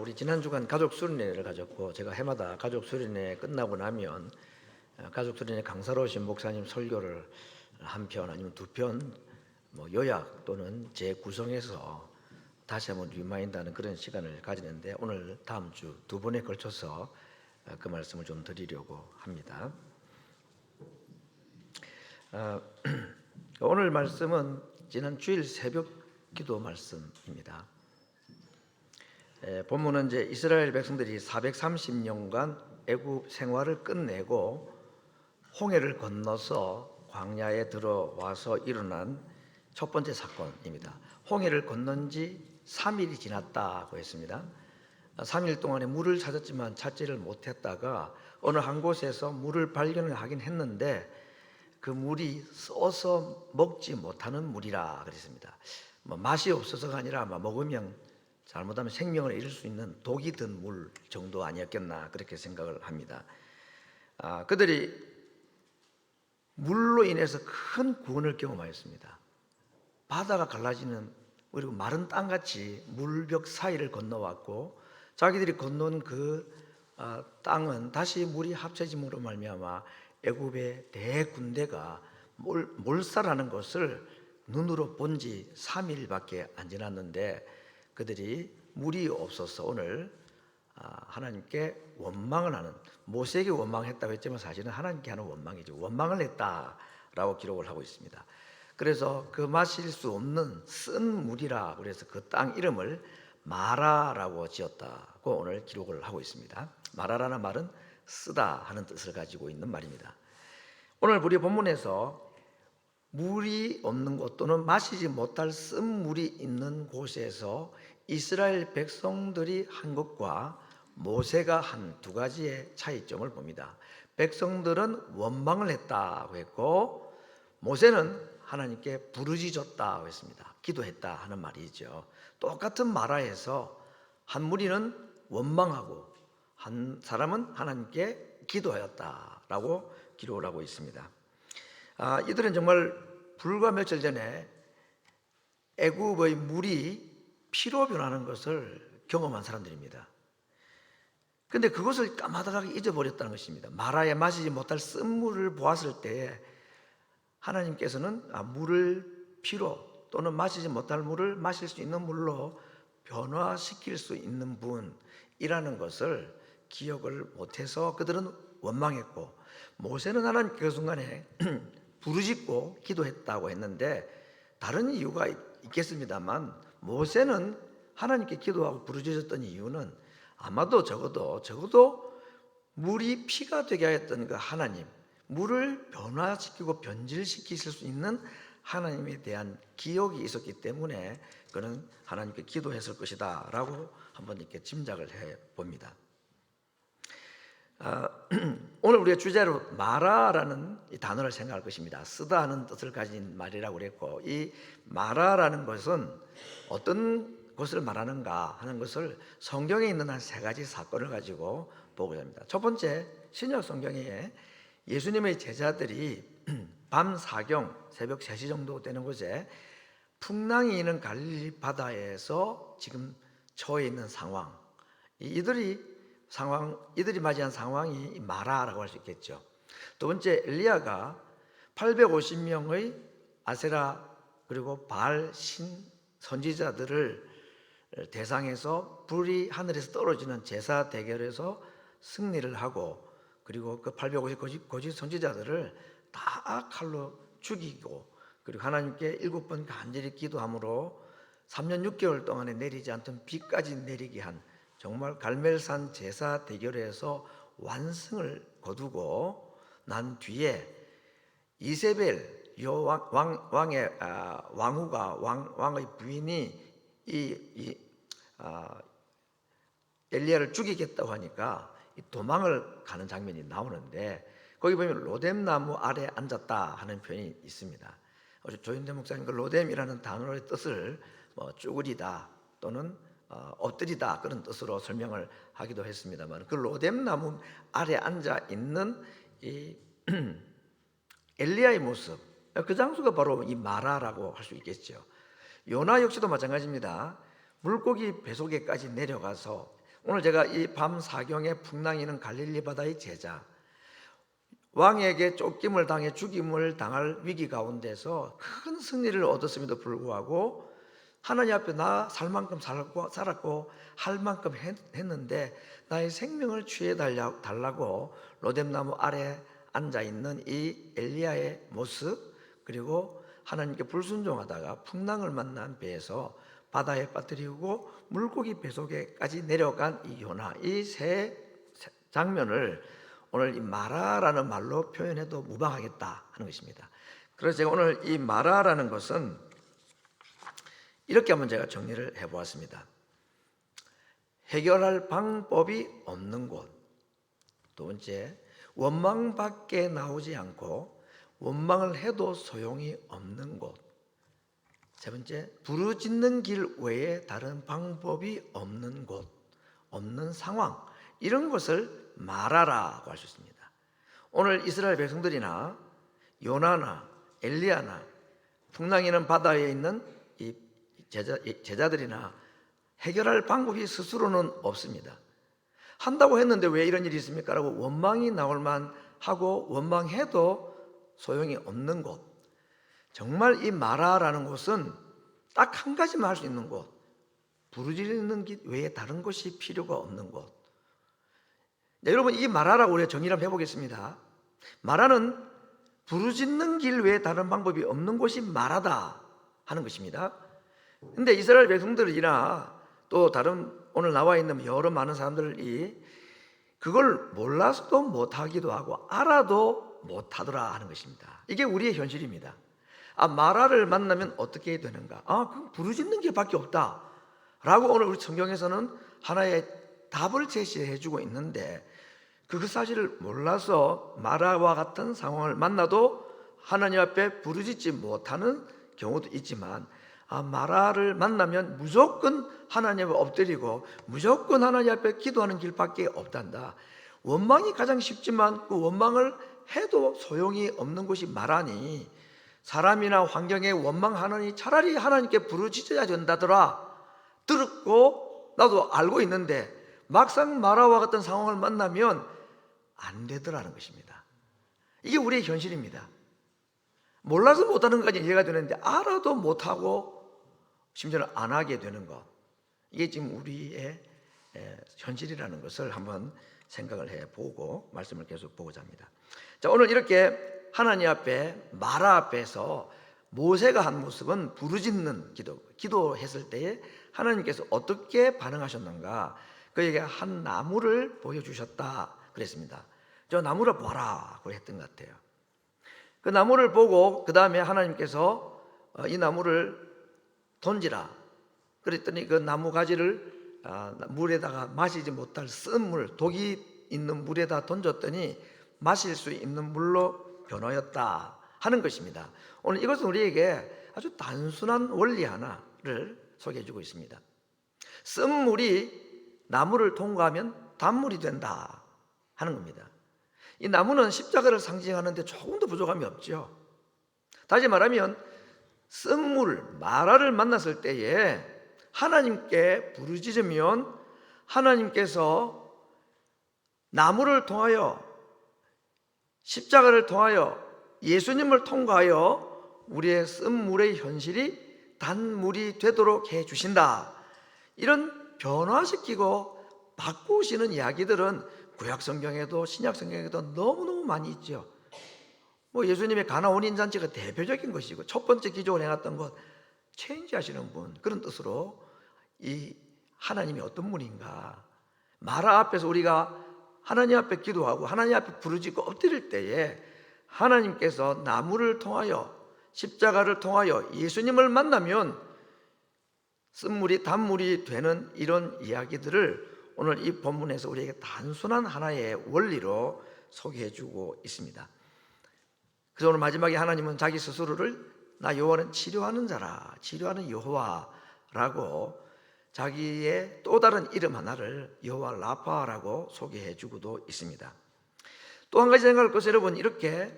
우리 지난 주간 가족 수련회를 가졌고, 제가 해마다 가족 수련회 끝나고 나면 가족 수련회 강사로 오신 목사님 설교를 한 편 아니면 두 편 요약 또는 재구성해서 다시 한번 리마인드하는 그런 시간을 가지는데, 오늘 다음 주 두 번에 걸쳐서 그 말씀을 좀 드리려고 합니다. 오늘 말씀은 지난 주일 새벽 기도 말씀입니다. 본문은 이제 이스라엘 백성들이 430년간 애굽 생활을 끝내고 홍해를 건너서 광야에 들어와서 일어난 첫 번째 사건입니다. 홍해를 건넌 지 3일이 지났다고 했습니다. 3일 동안에 물을 찾았지만 찾지를 못했다가 어느 한 곳에서 물을 발견을 하긴 했는데 그 물이 써서 먹지 못하는 물이라 그랬습니다. 맛이 없어서가 아니라 먹으면 잘못하면 생명을 잃을 수 있는 독이 든 물 정도 아니었겠나 그렇게 생각을 합니다. 그들이 물로 인해서 큰 구원을 경험하였습니다. 바다가 갈라지는, 그리고 마른 땅같이 물벽 사이를 건너왔고, 자기들이 건넌 그 땅은 다시 물이 합쳐짐으로 말미암아 애굽의 대군대가 몰살하는 것을 눈으로 본 지 3일밖에 안 지났는데, 그들이 물이 없어서 오늘 하나님께 원망을 하는, 모세에게 원망했다고 했지만 사실은 하나님께 하는 원망이죠. 원망을 했다라고 기록을 하고 있습니다. 그래서 그 마실 수 없는 쓴 물이라 그래서 그 땅 이름을 마라라고 지었다고 오늘 기록을 하고 있습니다. 마라라는 말은 쓰다 하는 뜻을 가지고 있는 말입니다. 오늘 우리 본문에서 물이 없는 곳 또는 마시지 못할 쓴 물이 있는 곳에서 이스라엘 백성들이 한 것과 모세가 한 두 가지의 차이점을 봅니다. 백성들은 원망을 했다고 했고, 모세는 하나님께 부르짖었다고 했습니다. 기도했다 하는 말이죠. 똑같은 마라에서 한 무리는 원망하고 한 사람은 하나님께 기도하였다라고 기록을 하고 있습니다. 이들은 정말 불과 며칠 전에 애굽의 물이 피로 변하는 것을 경험한 사람들입니다. 그런데 그것을 까마득하게 잊어버렸다는 것입니다. 마라에 마시지 못할 쓴물을 보았을 때 하나님께서는 물을 피로 또는 마시지 못할 물을 마실 수 있는 물로 변화시킬 수 있는 분이라는 것을 기억을 못해서 그들은 원망했고, 모세는 하나님께 그 순간에 부르짖고 기도했다고 했는데, 다른 이유가 있겠습니다만 모세는 하나님께 기도하고 부르짖었던 이유는 아마도 적어도 물이 피가 되게 하였던 그 하나님, 물을 변화시키고 변질시키실 수 있는 하나님에 대한 기억이 있었기 때문에 그는 하나님께 기도했을 것이다 라고 한번 이렇게 짐작을 해봅니다. 오늘 우리가 주제로 마라라는 이 단어를 생각할 것입니다. 쓰다 하는 뜻을 가진 말이라고 그랬고, 이 마라라는 것은 어떤 것을 말하는가 하는 것을 성경에 있는 한 세 가지 사건을 가지고 보고자 합니다. 첫 번째, 신약 성경에 예수님의 제자들이 밤 사경 새벽 3시 정도 되는 곳에 풍랑이 있는 갈릴리 바다에서 지금 처해 있는 상황, 이들이 맞이한 상황이 마라라고 할 수 있겠죠. 두 번째, 엘리야가 850명의 아세라 그리고 바알 신 선지자들을 대상해서 불이 하늘에서 떨어지는 제사 대결에서 승리를 하고, 그리고 그 850 거짓 선지자들을 다 칼로 죽이고, 그리고 하나님께 7번 간절히 기도함으로 3년 6개월 동안에 내리지 않던 비까지 내리게 한, 정말 갈멜산 제사 대결에서 완승을 거두고 난 뒤에 이세벨 왕의 부인이 엘리야를 죽이겠다고 하니까 도망을 가는 장면이 나오는데, 거기 보면 로뎀나무 아래 앉았다 하는 표현이 있습니다. 조윤대 목사님 그 로뎀이라는 단어의 뜻을 쭈그리다 또는 엎드리다 그런 뜻으로 설명을 하기도 했습니다만, 그 로뎀나무 아래 앉아 있는 이 엘리야의 모습, 그 장소가 바로 이 마라라고 할 수 있겠죠. 요나 역시도 마찬가지입니다. 물고기 뱃속에까지 내려가서 오늘 제가 이 밤 사경에 풍랑이는 갈릴리 바다의 제자, 왕에게 쫓김을 당해 죽임을 당할 위기 가운데서 큰 승리를 얻었음에도 불구하고 하나님 앞에 나 살 만큼 살았고 할 만큼 했는데 나의 생명을 취해 달라고 로뎀나무 아래 앉아있는 이 엘리야의 모습, 그리고 하나님께 불순종하다가 풍랑을 만난 배에서 바다에 빠뜨리고 물고기 뱃속에까지 내려간 이 요나, 이 세 장면을 오늘 이 마라라는 말로 표현해도 무방하겠다 하는 것입니다. 그래서 제가 오늘 이 마라라는 것은 이렇게 한번 제가 정리를 해보았습니다. 해결할 방법이 없는 곳. 두 번째, 원망밖에 나오지 않고 원망을 해도 소용이 없는 곳. 세 번째, 부르짖는 길 외에 다른 방법이 없는 곳, 없는 상황, 이런 것을 마라라고 할 수 있습니다. 오늘 이스라엘 백성들이나 요나나 엘리야나 풍랑이는 바다에 있는 이 제자들이나 해결할 방법이 스스로는 없습니다. 한다고 했는데 왜 이런 일이 있습니까? 라고 원망이 나올 만하고 원망해도 소용이 없는 곳. 정말 이 마라라는 곳은 딱 한 가지만 할 수 있는 곳, 부르짖는 길 외에 다른 것이 필요가 없는 곳. 네, 여러분, 이 마라라고 우리가 정의를 한번 해보겠습니다. 마라는 부르짖는 길 외에 다른 방법이 없는 곳이 마라다 하는 것입니다. 근데 이스라엘 백성들이나 또 다른 오늘 나와 있는 여러 많은 사람들이 그걸 몰라서도 못하기도 하고 알아도 못하더라 하는 것입니다. 이게 우리의 현실입니다. 마라를 만나면 어떻게 되는가? 그럼 부르짖는 게 밖에 없다 라고 오늘 우리 성경에서는 하나의 답을 제시해 주고 있는데, 그 사실을 몰라서 마라와 같은 상황을 만나도 하나님 앞에 부르짖지 못하는 경우도 있지만, 마라를 만나면 무조건 하나님 앞에 엎드리고 무조건 하나님 앞에 기도하는 길밖에 없단다. 원망이 가장 쉽지만 그 원망을 해도 소용이 없는 것이 마라니, 사람이나 환경에 원망하느니 차라리 하나님께 부르짖어야 된다더라 들었고 나도 알고 있는데 막상 마라와 같은 상황을 만나면 안 되더라는 것입니다. 이게 우리의 현실입니다. 몰라서 못하는 것까지 이해가 되는데 알아도 못하고 심지어는 안 하게 되는 것, 이게 지금 우리의 현실이라는 것을 한번 생각을 해보고 말씀을 계속 보고자 합니다. 자, 오늘 이렇게 하나님 앞에 마라 앞에서 모세가 한 모습은 부르짖는 기도했을 때에 하나님께서 어떻게 반응하셨는가, 그에게 한 나무를 보여주셨다 그랬습니다. 저 나무를 봐라 고 했던 것 같아요. 그 나무를 보고 그 다음에 하나님께서 이 나무를 던지라 그랬더니 그 나무 가지를 물에다가 마시지 못할 쓴 물, 독이 있는 물에다 던졌더니 마실 수 있는 물로 변하였다 하는 것입니다. 오늘 이것은 우리에게 아주 단순한 원리 하나를 소개해 주고 있습니다. 쓴 물이 나무를 통과하면 단물이 된다 하는 겁니다. 이 나무는 십자가를 상징하는데 조금도 부족함이 없죠. 다시 말하면 쓴 물, 마라를 만났을 때에 하나님께 부르짖으면 하나님께서 나무를 통하여, 십자가를 통하여, 예수님을 통과하여 우리의 쓴 물의 현실이 단물이 되도록 해주신다. 이런 변화시키고 바꾸시는 이야기들은 구약 성경에도 신약 성경에도 너무너무 많이 있죠. 예수님의 가나 혼인잔치가 대표적인 것이고 첫 번째 기적을 행했던 것, 체인지 하시는 분, 그런 뜻으로 이 하나님이 어떤 분인가, 마라 앞에서 우리가 하나님 앞에 기도하고 하나님 앞에 부르짖고 엎드릴 때에 하나님께서 나무를 통하여, 십자가를 통하여 예수님을 만나면 쓴물이 단물이 되는 이런 이야기들을 오늘 이 본문에서 우리에게 단순한 하나의 원리로 소개해 주고 있습니다. 그래서 오늘 마지막에 하나님은 자기 스스로를 나 여호와는 치료하는 자라, 치료하는 여호와라고 자기의 또 다른 이름 하나를 여호와 라파라고 소개해 주고도 있습니다. 또 한 가지 생각할 것은, 여러분, 이렇게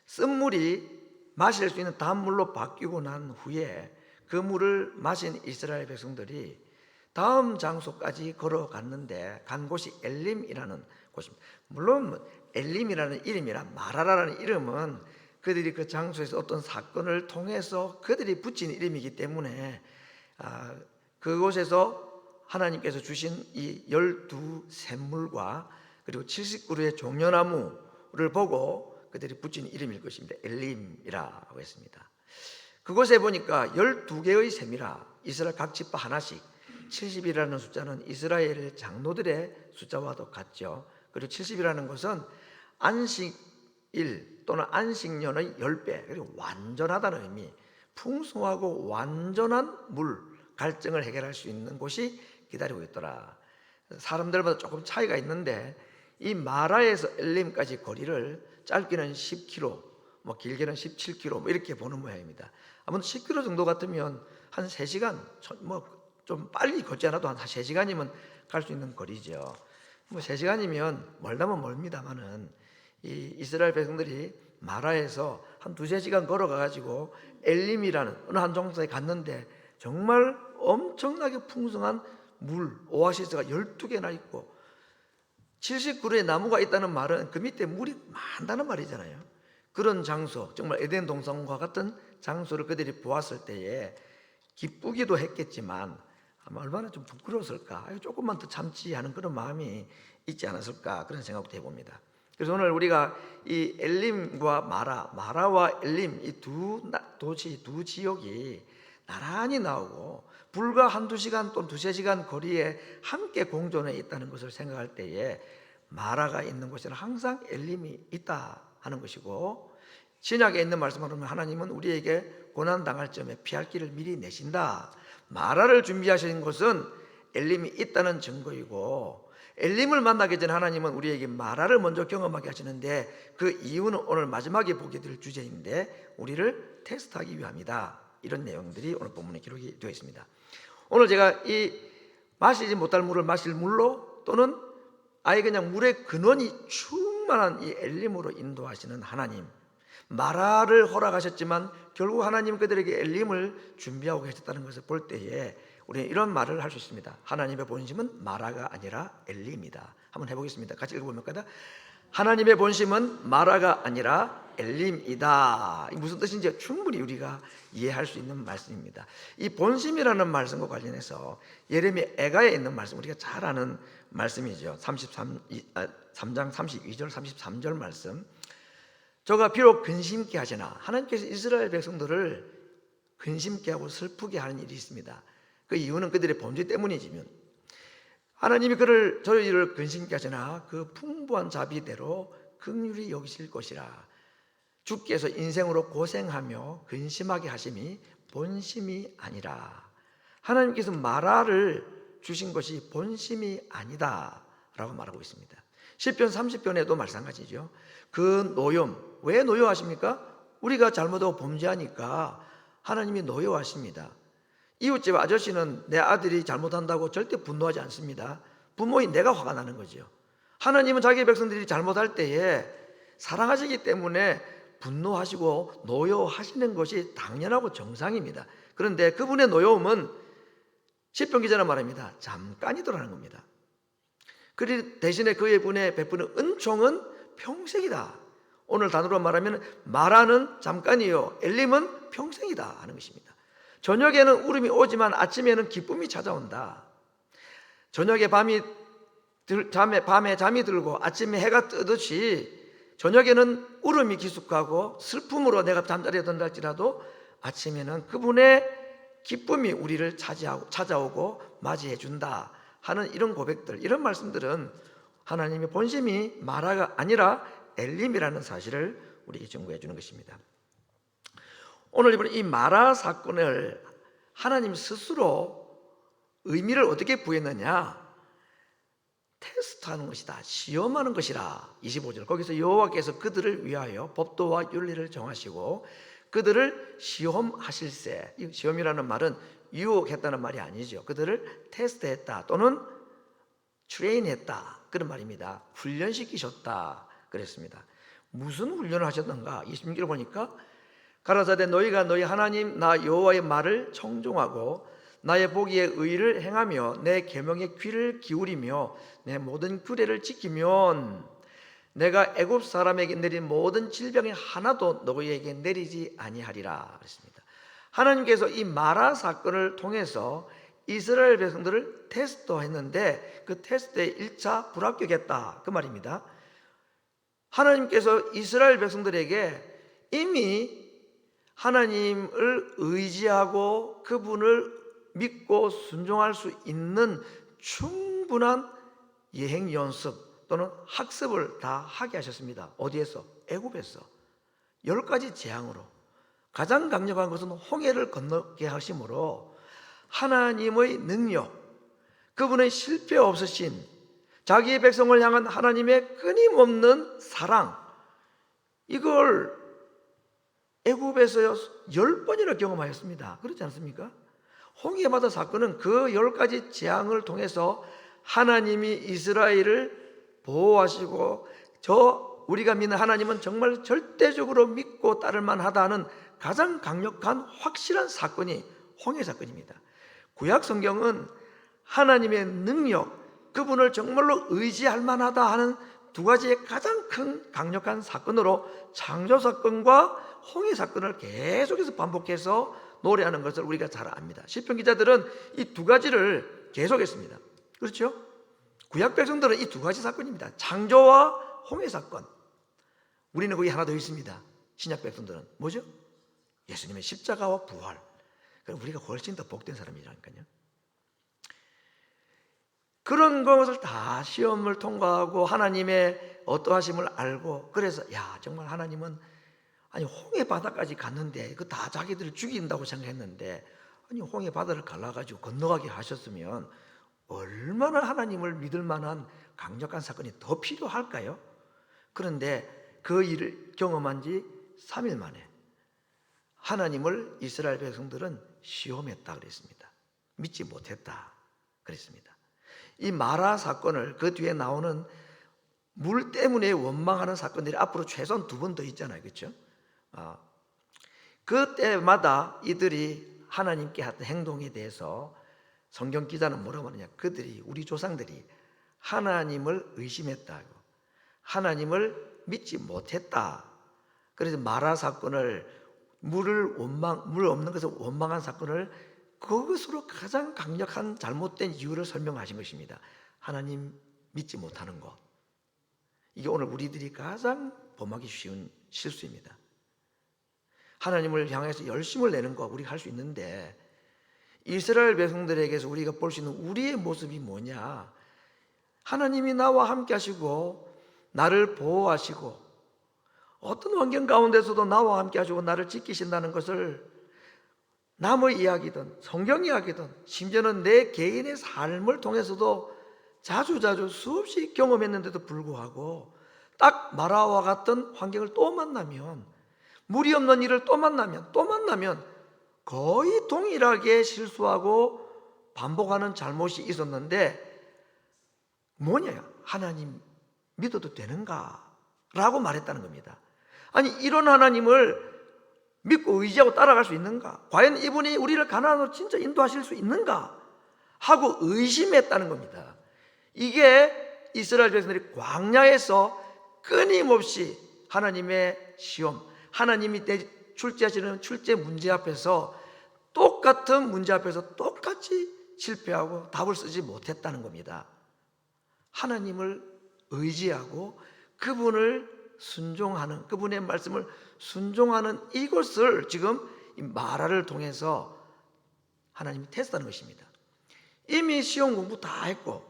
쓴물이 마실 수 있는 단물로 바뀌고 난 후에 그 물을 마신 이스라엘 백성들이 다음 장소까지 걸어갔는데 간 곳이 엘림이라는 곳입니다. 물론 엘림이라는 이름이나 마라라는 이름은 그들이 그 장소에서 어떤 사건을 통해서 그들이 붙인 이름이기 때문에 그곳에서 하나님께서 주신 이 12 샘물과 그리고 70그루의 종려나무를 보고 그들이 붙인 이름일 것입니다. 엘림이라고 했습니다. 그곳에 보니까 12개의 셈이라 이스라엘 각 지파 하나씩, 70이라는 숫자는 이스라엘 장로들의 숫자와도 같죠. 그리고 70이라는 것은 안식일 또는 안식년의 10배, 그리고 완전하다는 의미, 풍성하고 완전한 물 갈증을 해결할 수 있는 곳이 기다리고 있더라. 사람들마다 조금 차이가 있는데 이 마라에서 엘림까지 거리를 짧게는 10km, 길게는 17km 이렇게 보는 모양입니다. 아무튼 10km 정도 같으면 한 3시간, 좀 빨리 걷지 않아도 한 3시간이면 갈 수 있는 거리죠. 3시간이면 멀다면 멀습니다만은 이 이스라엘 백성들이 마라에서 한 2-3시간 걸어가가지고 엘림이라는 어느 한 장소에 갔는데 정말 엄청나게 풍성한 물, 오아시스가 12개나 있고 70그루의 나무가 있다는 말은 그 밑에 물이 많다는 말이잖아요. 그런 장소, 정말 에덴 동산과 같은 장소를 그들이 보았을 때에 기쁘기도 했겠지만 아마 얼마나 좀 부끄러웠을까, 조금만 더 참지 하는 그런 마음이 있지 않았을까, 그런 생각도 해봅니다. 그래서 오늘 우리가 이 엘림과 마라와 엘림 이 두 도시, 두 지역이 나란히 나오고 불과 1-2시간 또는 2-3시간 거리에 함께 공존해 있다는 것을 생각할 때에 마라가 있는 곳에는 항상 엘림이 있다 하는 것이고, 신약에 있는 말씀을 보면 하나님은 우리에게 고난당할 점에 피할 길을 미리 내신다. 마라를 준비하신 것은 엘림이 있다는 증거이고, 엘림을 만나기 전에 하나님은 우리에게 마라를 먼저 경험하게 하시는데 그 이유는 오늘 마지막에 보게 될 주제인데 우리를 테스트하기 위함이다. 이런 내용들이 오늘 본문에 기록이 되어 있습니다. 오늘 제가 이 마시지 못할 물을 마실 물로 또는 아예 그냥 물의 근원이 충만한 이 엘림으로 인도하시는 하나님, 마라를 허락하셨지만 결국 하나님 그들에게 엘림을 준비하고 계셨다는 것을 볼 때에 우리는 이런 말을 할 수 있습니다. 하나님의 본심은 마라가 아니라 엘림이다. 한번 해보겠습니다. 같이 읽어보면 하나님의 본심은 마라가 아니라 엘림이다. 무슨 뜻인지 충분히 우리가 이해할 수 있는 말씀입니다. 이 본심이라는 말씀과 관련해서 예레미야 애가에 있는 말씀, 우리가 잘 아는 말씀이죠. 3장 32절 33절 말씀. 저가 비록 근심케 하시나, 하나님께서 이스라엘 백성들을 근심케 하고 슬프게 하는 일이 있습니다. 그 이유는 그들의 범죄 때문이지만 하나님이 저희를 근심케 하시나 그 풍부한 자비대로 긍휼히 여기실 것이라. 주께서 인생으로 고생하며 근심하게 하심이 본심이 아니라, 하나님께서 마라를 주신 것이 본심이 아니다 라고 말하고 있습니다. 시편 30편에도 마찬가지죠. 그 노염, 왜 노여하십니까? 우리가 잘못하고 범죄하니까 하나님이 노여하십니다. 이웃집 아저씨는 내 아들이 잘못한다고 절대 분노하지 않습니다. 부모인 내가 화가 나는 거죠. 하나님은 자기 백성들이 잘못할 때에 사랑하시기 때문에 분노하시고 노여하시는 것이 당연하고 정상입니다. 그런데 그분의 노여움은 시편 기자는 말합니다. 잠깐이더라는 겁니다. 그 대신에 그의 분에 베푸는 은총은 평생이다. 오늘 단어로 말하면 마라는 잠깐이요, 엘림은 평생이다 하는 것입니다. 저녁에는 울음이 오지만 아침에는 기쁨이 찾아온다. 저녁에 밤에 잠이 들고 아침에 해가 뜨듯이 저녁에는 울음이 기숙하고 슬픔으로 내가 잠자리에 든다 할지라도 아침에는 그분의 기쁨이 우리를 찾아오고 맞이해 준다 하는 이런 고백들, 이런 말씀들은 하나님의 본심이 마라가 아니라 엘림이라는 사실을 우리에게 증거해 주는 것입니다. 오늘 이번 이 마라 사건을 하나님 스스로 의미를 어떻게 부여했느냐? 테스트하는 것이다, 시험하는 것이라. 25절 거기서 여호와께서 그들을 위하여 법도와 윤리를 정하시고 그들을 시험하실세. 이 시험이라는 말은 유혹했다는 말이 아니죠. 그들을 테스트했다 또는 트레인했다 그런 말입니다. 훈련시키셨다 그랬습니다. 무슨 훈련을 하셨던가? 26절 보니까 가라사대 너희가 너희 하나님 나 여호와의 말을 청종하고 나의 보기에 의를 행하며 내 계명에 귀를 기울이며 내 모든 규례를 지키면 내가 애굽 사람에게 내린 모든 질병의 하나도 너희에게 내리지 아니하리라 그랬습니다. 하나님께서 이 마라 사건을 통해서 이스라엘 백성들을 테스트했는데 그 테스트에 1차 불합격했다 그 말입니다. 하나님께서 이스라엘 백성들에게 이미 하나님을 의지하고 그분을 믿고 순종할 수 있는 충분한 예행 연습 또는 학습을 다 하게 하셨습니다. 어디에서? 애굽에서 10가지 재앙으로 가장 강력한 것은 홍해를 건너게 하심으로 하나님의 능력, 그분의 실패 없으신 자기의 백성을 향한 하나님의 끊임없는 사랑, 이걸 애굽에서 10번이나 경험하였습니다. 그렇지 않습니까? 홍해바다 사건은 그 10가지 재앙을 통해서 하나님이 이스라엘을 보호하시고 우리가 믿는 하나님은 정말 절대적으로 믿고 따를 만하다는 가장 강력한 확실한 사건이 홍해 사건입니다. 구약 성경은 하나님의 능력, 그분을 정말로 의지할 만하다 하는 두 가지의 가장 큰 강력한 사건으로 창조 사건과 홍해 사건을 계속해서 반복해서 노래하는 것을 우리가 잘 압니다. 시편 기자들은 이 두 가지를 계속했습니다. 그렇죠? 구약 백성들은 이 두 가지 사건입니다. 창조와 홍해 사건. 우리는 거기 하나 더 있습니다. 신약 백성들은 뭐죠? 예수님의 십자가와 부활. 그럼 우리가 훨씬 더 복된 사람이라니까요. 그런 것을 다 시험을 통과하고 하나님의 어떠하심을 알고, 그래서 정말 하나님은 홍해 바다까지 갔는데 그 다 자기들을 죽인다고 생각했는데 홍해 바다를 갈라가지고 건너가게 하셨으면 얼마나 하나님을 믿을 만한 강력한 사건이 더 필요할까요? 그런데 그 일을 경험한 지 3일 만에 하나님을 이스라엘 백성들은 시험했다 그랬습니다. 믿지 못했다 그랬습니다. 이 마라 사건을, 그 뒤에 나오는 물 때문에 원망하는 사건들이 앞으로 최소한 2번 더 있잖아요. 그렇죠? 그때마다 이들이 하나님께 했던 행동에 대해서 성경 기자는 뭐라고 하느냐, 우리 조상들이 하나님을 의심했다고, 하나님을 믿지 못했다. 그래서 마라 사건을 물 없는 것을 원망한 사건을 그것으로 가장 강력한 잘못된 이유를 설명하신 것입니다. 하나님 믿지 못하는 것. 이게 오늘 우리들이 가장 범하기 쉬운 실수입니다. 하나님을 향해서 열심을 내는 거 우리가 할 수 있는데, 이스라엘 백성들에게서 우리가 볼 수 있는 우리의 모습이 뭐냐? 하나님이 나와 함께 하시고 나를 보호하시고 어떤 환경 가운데서도 나와 함께 하시고 나를 지키신다는 것을 남의 이야기든 성경 이야기든 심지어는 내 개인의 삶을 통해서도 자주자주 수없이 경험했는데도 불구하고 딱 마라와 같은 환경을 또 만나면, 물이 없는 일을 또 만나면 거의 동일하게 실수하고 반복하는 잘못이 있었는데, 뭐냐? 하나님 믿어도 되는가? 라고 말했다는 겁니다. 이런 하나님을 믿고 의지하고 따라갈 수 있는가? 과연 이분이 우리를 가나안으로 진짜 인도하실 수 있는가? 하고 의심했다는 겁니다. 이게 이스라엘 백성들이 광야에서 끊임없이 하나님의 시험, 하나님이 출제하시는 출제 문제 앞에서 똑같은 문제 앞에서 똑같이 실패하고 답을 쓰지 못했다는 겁니다. 하나님을 의지하고 그분을 순종하는, 그분의 말씀을 순종하는 이것을 지금 이 마라를 통해서 하나님이 테스트하는 것입니다. 이미 시험 공부 다 했고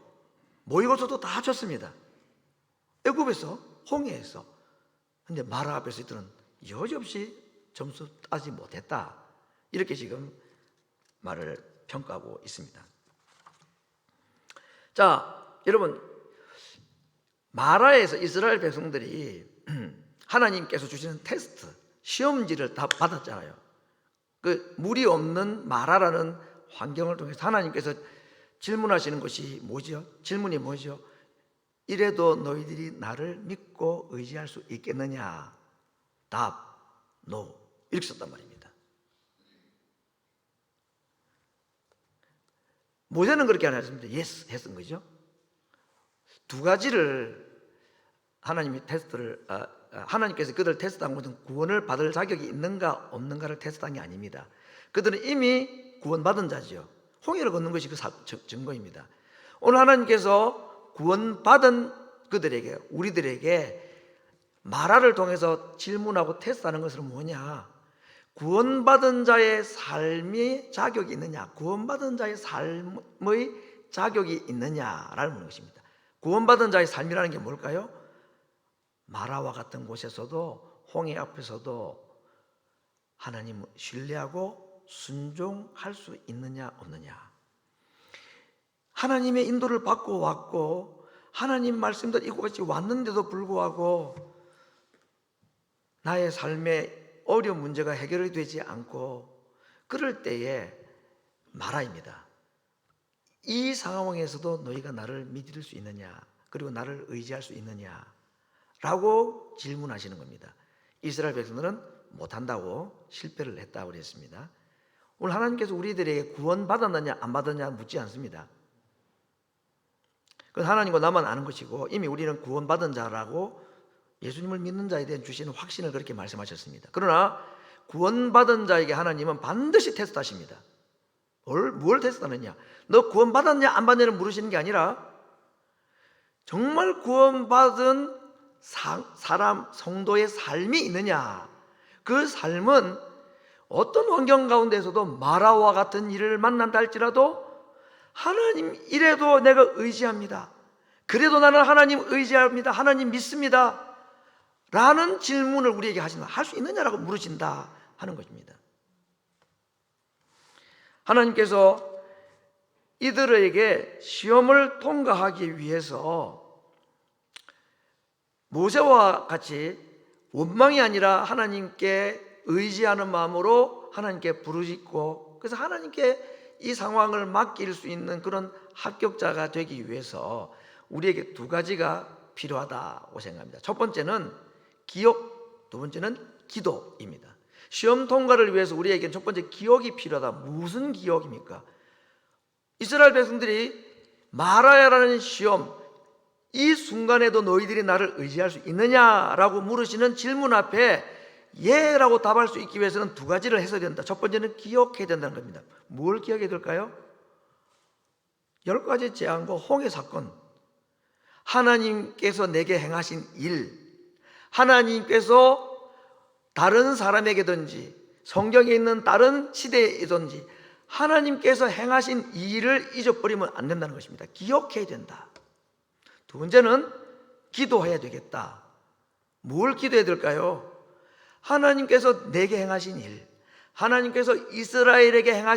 모의고사도 다 쳤습니다. 애굽에서, 홍해에서. 근데 마라 앞에서 이들은 여지없이 점수 따지 못했다, 이렇게 지금 말을 평가하고 있습니다. 자, 여러분, 마라에서 이스라엘 백성들이 하나님께서 주시는 테스트, 시험지를 다 받았잖아요. 그 물이 없는 마라라는 환경을 통해서 하나님께서 질문하시는 것이 뭐죠? 질문이 뭐죠? 이래도 너희들이 나를 믿고 의지할 수 있겠느냐? 답, no. 이렇게 썼단 말입니다. 모세는 그렇게 안 했습니다. 예스 했던 거죠. 두 가지를 하나님께서 그들을 테스트한 것은 구원을 받을 자격이 있는가 없는가를 테스트한 게 아닙니다. 그들은 이미 구원받은 자죠. 홍해를 걷는 것이 그 증거입니다. 오늘 하나님께서 구원받은 그들에게, 우리들에게 마라를 통해서 질문하고 테스트하는 것은 뭐냐? 구원받은 자의 삶이 자격이 있느냐? 구원받은 자의 삶의 자격이 있느냐라는 것입니다. 구원받은 자의 삶이라는 게 뭘까요? 마라와 같은 곳에서도, 홍해 앞에서도 하나님을 신뢰하고 순종할 수 있느냐 없느냐. 하나님의 인도를 받고 왔고 하나님 말씀대로 이곳까지 왔는데도 불구하고 나의 삶에 어려운 문제가 해결이 되지 않고 그럴 때에 마라입니다. 이 상황에서도 너희가 나를 믿을 수 있느냐, 그리고 나를 의지할 수 있느냐 라고 질문하시는 겁니다. 이스라엘 백성들은 못한다고 실패를 했다고 그랬습니다. 오늘 하나님께서 우리들에게 구원받았느냐 안 받았느냐 묻지 않습니다. 그건 하나님과 나만 아는 것이고 이미 우리는 구원받은 자라고 예수님을 믿는 자에 대한 주시는 확신을 그렇게 말씀하셨습니다. 그러나 구원받은 자에게 하나님은 반드시 테스트하십니다. 뭘 테스트하느냐? 너 구원받았냐 안 받느냐를 물으시는 게 아니라 정말 구원받은 사람, 성도의 삶이 있느냐, 그 삶은 어떤 환경 가운데서도 마라와 같은 일을 만난다 할지라도 하나님 이래도 내가 의지합니다, 그래도 나는 하나님 의지합니다, 하나님 믿습니다 라는 질문을 우리에게 할 수 있느냐라고 물으신다 하는 것입니다. 하나님께서 이들에게 시험을 통과하기 위해서 모세와 같이 원망이 아니라 하나님께 의지하는 마음으로 하나님께 부르짖고, 그래서 하나님께 이 상황을 맡길 수 있는 그런 합격자가 되기 위해서 우리에게 두 가지가 필요하다고 생각합니다. 첫 번째는 기억, 두 번째는 기도입니다. 시험 통과를 위해서 우리에게는 첫 번째 기억이 필요하다. 무슨 기억입니까? 이스라엘 백성들이 마라야라는 시험, 이 순간에도 너희들이 나를 의지할 수 있느냐라고 물으시는 질문 앞에 예라고 답할 수 있기 위해서는 두 가지를 해서야 된다. 첫 번째는 기억해야 된다는 겁니다. 뭘 기억해야 될까요? 10가지 재앙과 홍해 사건, 하나님께서 내게 행하신 일, 하나님께서 다른 사람에게든지 성경에 있는 다른 시대에든지 하나님께서 행하신 이 일을 잊어버리면 안 된다는 것입니다. 기억해야 된다. 두 번째는 기도해야 되겠다. 뭘 기도해야 될까요? 하나님께서 내게 행하신 일, 하나님께서 이스라엘에게 행하신